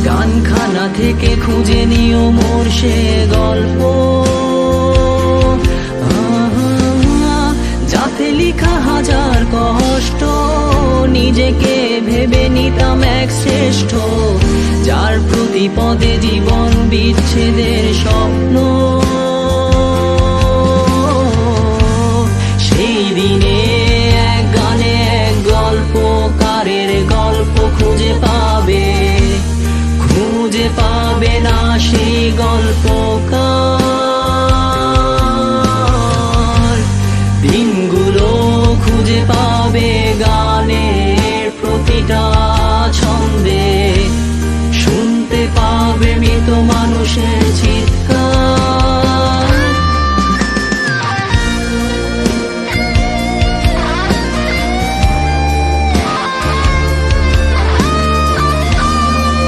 গানখানা থেকে খুঁজে নিও মোর সে গল্প, যাতে লিখা হাজার কষ্ট, নিজেকে ভেবে নিতাম এক শ্রেষ্ঠ, যার প্রতি পদে জীবন বিচ্ছেদের স্বপ্ন। সেই দিনে এক গানে এক গল্পকারের গল্প খুঁজে পাবে, খুঁজে পাবে না সেই গল্পকার। দিনগুলো খুঁজে পাবে গানের প্রতিটা ছন্দে, শুনতে পাবে মৃত মানুষের